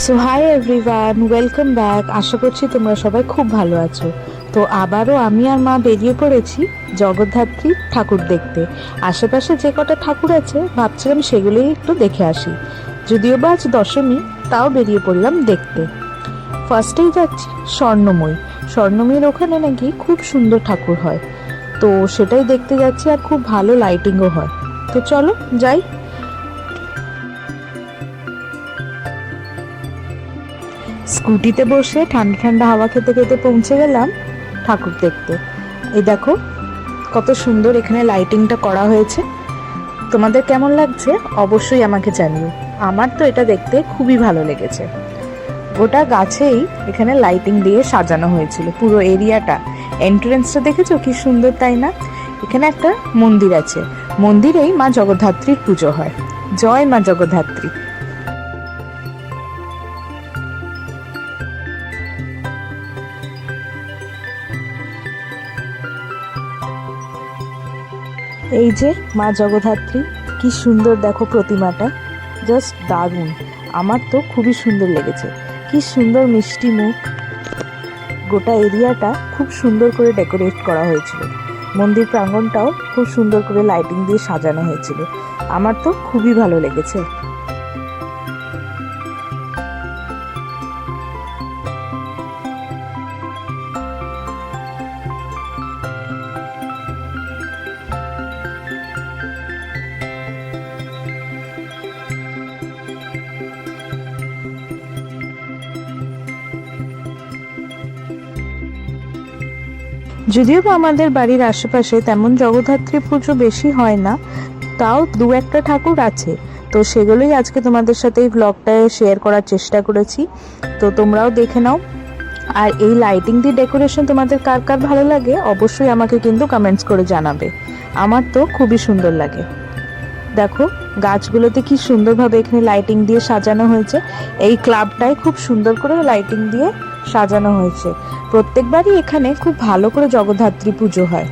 So hi everyone, welcome back. আশা করছি তোমরা সবাই খুব ভালো আছো। তো আবারও আমি আর মা বেরিয়ে পড়েছি জগদ্ধাত্রী ঠাকুর দেখতে। আশেপাশে যে কটা ঠাকুর আছে ভাবছিলাম সেগুলোই একটু দেখে আসি। যদিও বা আজ দশমী, তাও বেরিয়ে পড়লাম দেখতে। ফার্স্টেই যাচ্ছি স্বর্ণময়ী। স্বর্ণময়ীর ওখানে নাকি খুব সুন্দর ঠাকুর হয়, তো সেটাই দেখতে যাচ্ছি। আর খুব ভালো লাইটিংও হয়, তো চলো যাই। স্কুটিতে বসে ঠান্ডা ঠান্ডা হাওয়া খেতে খেতে পৌঁছে গেলাম ঠাকুর দেখতে। এই দেখো কত সুন্দর এখানে লাইটিংটা করা হয়েছে। তোমাদের কেমন লাগছে অবশ্যই আমাকে জানিও। আমার তো এটা দেখতে খুবই ভালো লেগেছে। গোটা গাছেই এখানে লাইটিং দিয়ে সাজানো হয়েছিল পুরো এরিয়াটা। এন্ট্রেন্সটা দেখেছো কি সুন্দর, তাই না? এখানে একটা মন্দির আছে, মন্দিরেই মা জগদ্ধাত্রীর পুজো হয়। জয় মা জগদ্ধাত্রী। এই যে মা জগদ্ধাত্রী, কি সুন্দর দেখো প্রতিমাটা, জাস্ট দারুণ। আমার তো খুবই সুন্দর লেগেছে। কি সুন্দর মিষ্টি মুখ। গোটা এরিয়াটা খুব সুন্দর করে ডেকোরেট করা হয়েছিল। মন্দির প্রাঙ্গণটাও খুব সুন্দর করে লাইটিং দিয়ে সাজানো হয়েছিল। আমার তো খুবই ভালো লেগেছে। যদিও বা আমাদের বাড়ির আশেপাশে তেমন জগদ্ধাত্রী পুজো বেশি হয় না, তাও দু একটা ঠাকুর আছে। তো সেগুলোই আজকে তোমাদের সাথে এই ব্লগটায় শেয়ার করার চেষ্টা করেছি, তো তোমরাও দেখে নাও। আর এই লাইটিং দিয়ে ডেকোরেশন তোমাদের কার কার ভালো লাগে অবশ্যই আমাকে কিন্তু কমেন্টস করে জানাবে। আমার তো খুবই সুন্দর লাগে। দেখো গাছগুলোতে কি সুন্দরভাবে এখানে লাইটিং দিয়ে সাজানো হয়েছে। এই ক্লাবটায় খুব সুন্দর করে লাইটিং দিয়ে সাজানো হয়েছে। প্রত্যেকবারই এখানে খুব ভালো করে জগদ্ধাত্রী পুজো হয়।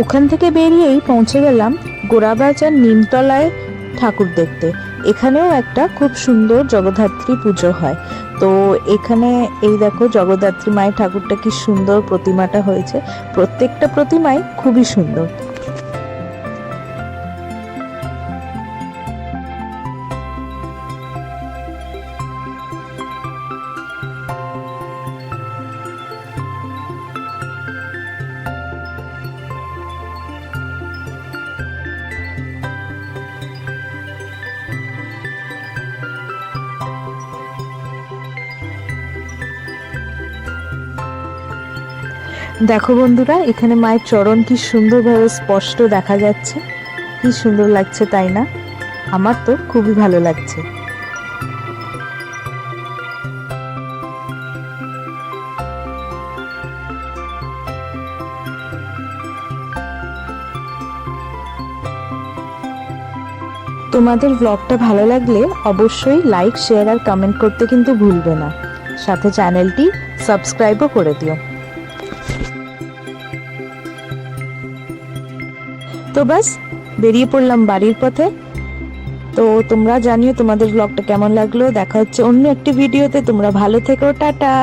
ওখান থেকে বেরিয়েই পৌঁছে গেলাম গোড়াবাজার নিমতলায় ঠাকুর দেখতে। এখানেও একটা খুব সুন্দর জগদ্ধাত্রী পুজো হয়। তো এখানে এই দেখো জগদ্ধাত্রী মায়ের ঠাকুরটা কি সুন্দর প্রতিমাটা হয়েছে। প্রত্যেকটা প্রতিমাই খুবই সুন্দর। দেখো বন্ধুরা, এখানে মায়ের চরণ কি সুন্দরভাবে স্পষ্ট দেখা যাচ্ছে। কি সুন্দর লাগছে, তাই না? আমার তো খুবই ভালো লাগছে। তোমাদের ব্লগটা ভালো লাগলে অবশ্যই লাইক, শেয়ার আর কমেন্ট করতে কিন্তু ভুলবে না। সাথে চ্যানেলটি সাবস্ক্রাইবও করে দিও। তো বাস বেরিয়ে পড়লাম বাড়ির পথে। তো তোমরা জানিও তোমাদের ব্লগটা কেমন লাগলো। দেখা হচ্ছে অন্য একটি ভিডিওতে। তোমরা ভালো থেকো, টাটা।